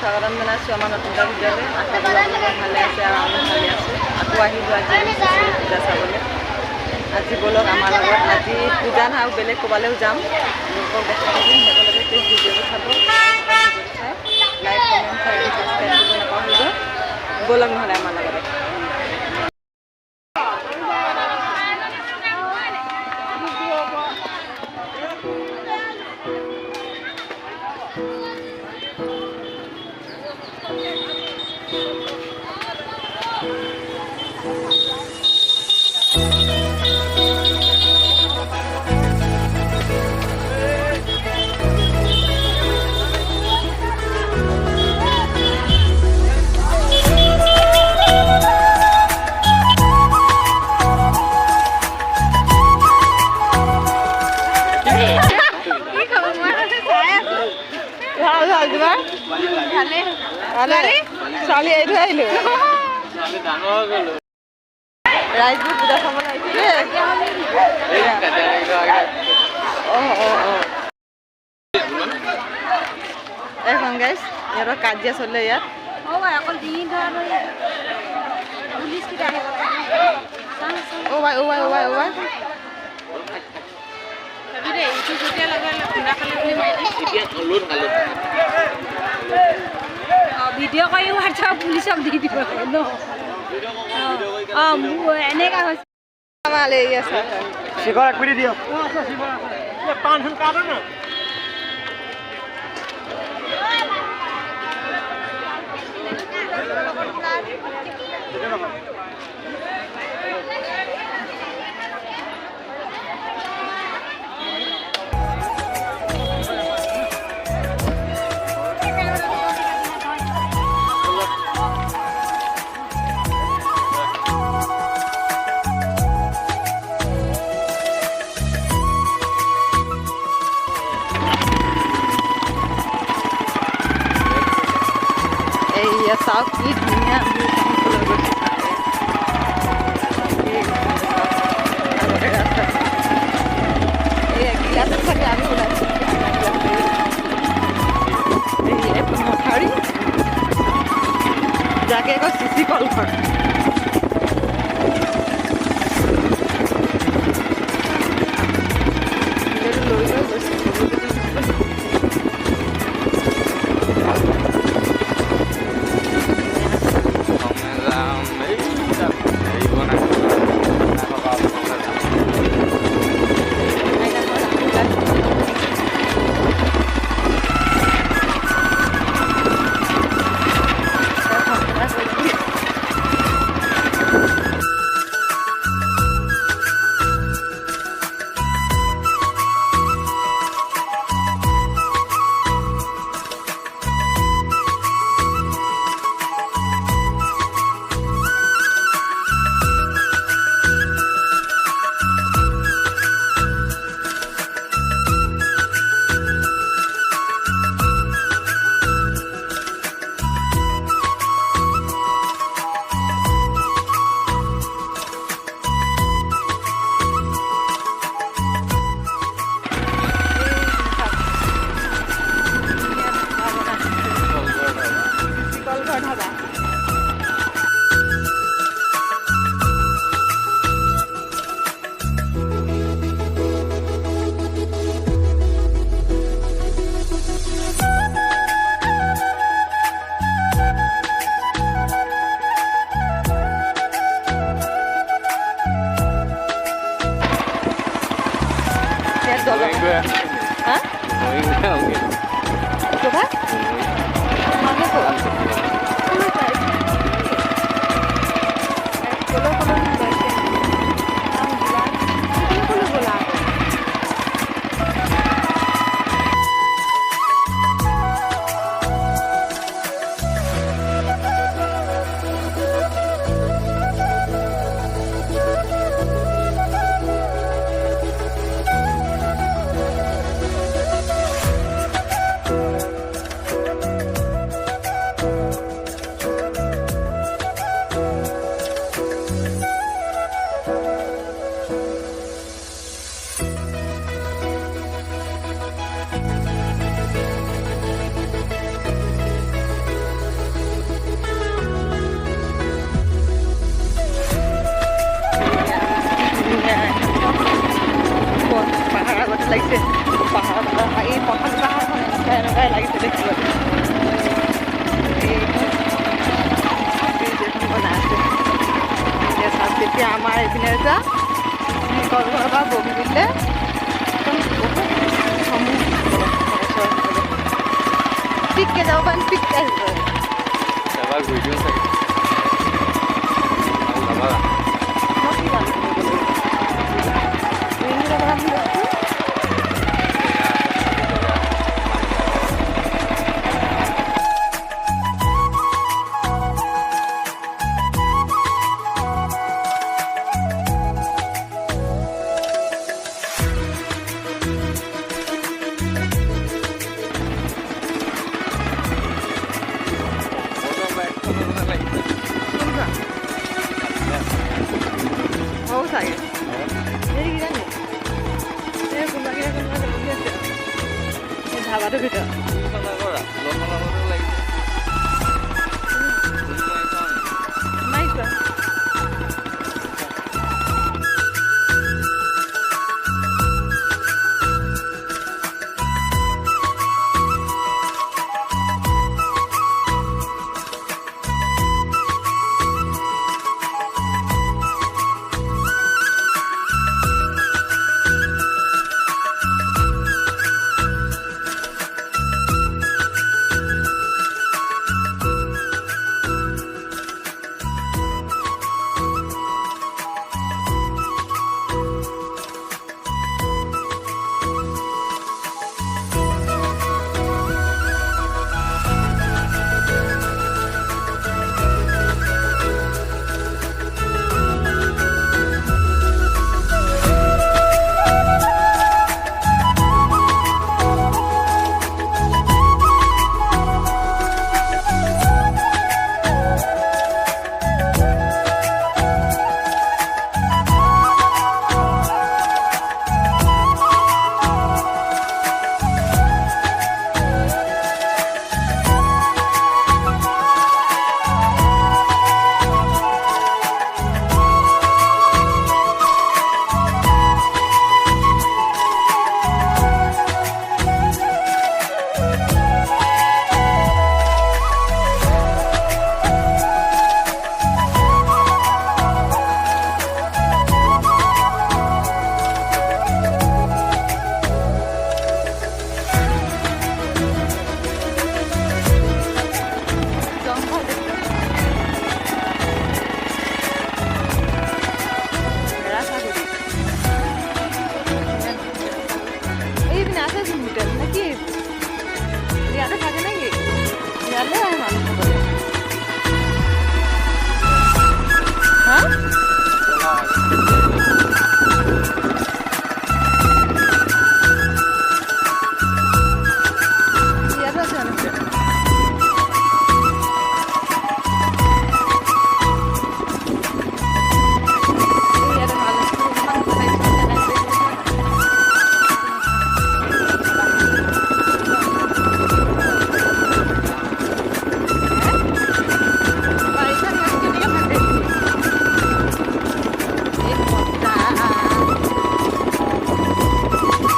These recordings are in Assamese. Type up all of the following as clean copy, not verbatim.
স্বাগতম জনাইছোঁ আমাৰ নতুন এটা ভিডিঅ'লৈ। আশা কৰোঁ আপোনালোক ভালে আছে আৰু আমি ভালে আছোঁ। আকৌ আহিলোঁ আজি পূজা চাবলৈ। আজি বলক আমাৰ লগত। আজি পূজা নহয় বেলেগ ক'ৰবালৈও যাম। লোকক দেখাই দিম। একেলগে প্লিজ ভিডিঅ'টো চাব। লাইক কমেণ্ট ছাবস্ক্ৰাইব কৰিব নাপাহৰিব। বলক নহ'লে আমাৰ লগতে। ছোৱালী এৰি থৈ আহিলোঁ। ৰাইজবোৰ পূজা চাবলৈ আহিছিলে। এখন গাইছ ইহঁতৰ কাজিয়া চলিলে ইয়াত। ভিডিঅ' কৰি হোৱাটছআপ পুলিচক দি দিব ন। এনেকা হৈছে শিখৰ এক মিনিট দিয়ক। পান কাটো না চাওক কি ধুনীয়া গিলাচত থাকে আমি ওলাইছোঁ মথাউৰি যাকে আকৌ চিচি কলঘৰ। লৈ লৈ গৈছে এবাৰ ঘূৰি দিওঁ চাগে যাবা ধাবাটোৰ ভিতৰত নাই চোৱা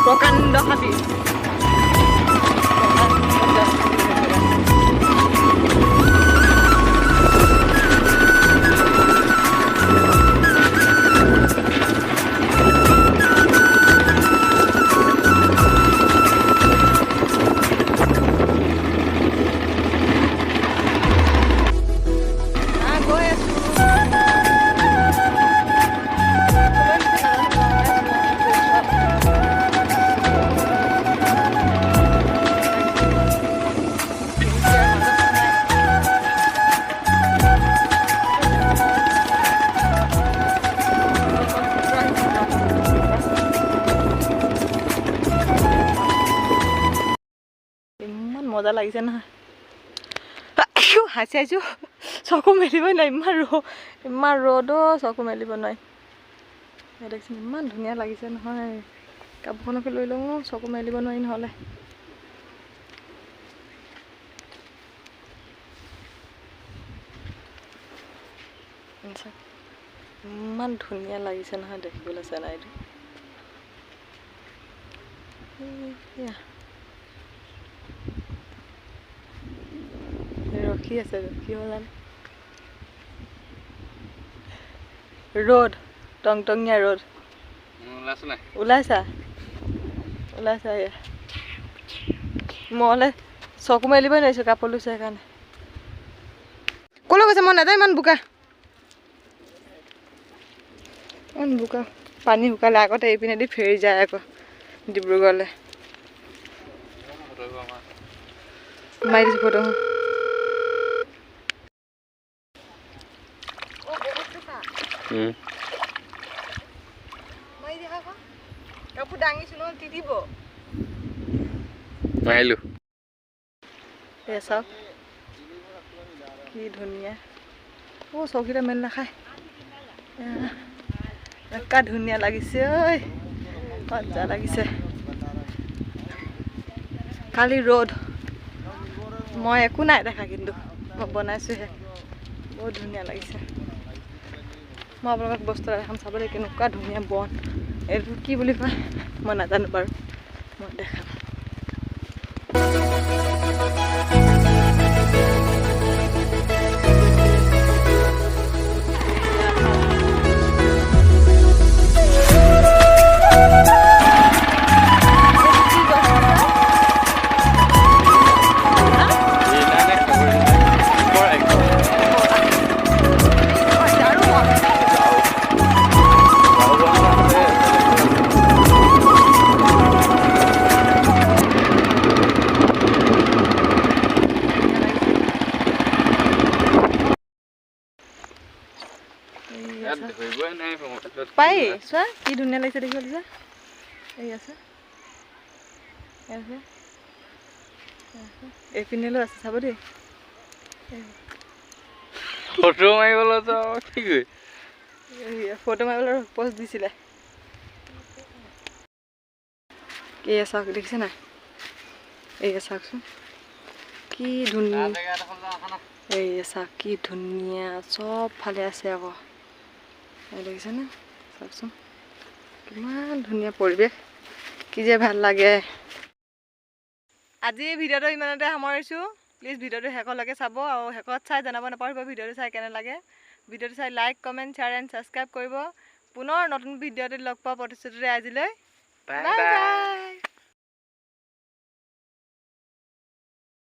প্ৰকাণ্ড হাতী মজা লাগিছে নহয় হাসি আছো চকু মেলিব নোৱাৰি ইমান ৰ'দো চকু মেলিব নোৱাৰি দেখিছে ইমান ধুনীয়া লাগিছে নহয় কাপোৰখনকে লৈ লওঁ চকু মেলিব নোৱাৰি নহ'লে ইমান ধুনীয়া লাগিছে নহয় দেখিবলৈ চেনাইটো ৰখি আছে কিয় জানো ৰ'দ টংটঙীয়া ৰ'দ ওলাইছা এয়া মলে চকু মেলিবই নোৱাৰিছোঁ কাপোৰ লৈছোঁ সেইকাৰণে ক'লৈ গৈছে মই নাযাওঁ ইমান বোকা পানী শুকালে আগতে এইপিনেদি ফেৰি যায় আকৌ ডিব্ৰুগড়লৈ মাৰি দিছোঁ ফটো কাপোৰ দাঙিছোঁ নহয় তিতিব মাৰিলোঁ চাওক কি ধুনীয়া চকীটা মেল নাখায় একা ধুনীয়া লাগিছে ঐ মজা লাগিছে কালি ৰ'দ মই একো নাই দেখা কিন্তু মই বনাইছোঁহে বহুত ধুনীয়া লাগিছে মই আপোনালোকক বস্তু দেখাম চাবলৈ কেনেকুৱা ধুনীয়া বন এইটো কি বুলি কয় মই নাজানো বাৰু মই দেখাম পাই চোৱা কি ধুনীয়া লাগিছে দেখিবলৈ যে এই আছে এইপিনেলৈ আছে চাব দেই ফটো মাৰিবলৈ কি কৰি ফটো মাৰিবলৈ পষ্ট দিছিলে এই চাওক দেখিছে নাই এই চাওকচোন কি ধুনীয়া এই চাওক কি ধুনীয়া চব ফালে আছে আকৌ দেখিছেনে চাওকচোন কিমান ধুনীয়া পৰিৱেশ কি যে ভাল লাগে আজি ভিডিঅ'টো ইমানতে সামৰিছোঁ প্লিজ ভিডিঅ'টো শেষলৈকে চাব আৰু শেষত চাই জনাব নাপাহৰিব ভিডিঅ'টো চাই কেনে লাগে ভিডিঅ'টো চাই like comment share and subscribe কৰিব পুনৰ নতুন ভিডিঅ'টোত লগ পোৱা প্ৰতিশ্ৰুতিৰে আজিলৈ বাই বাই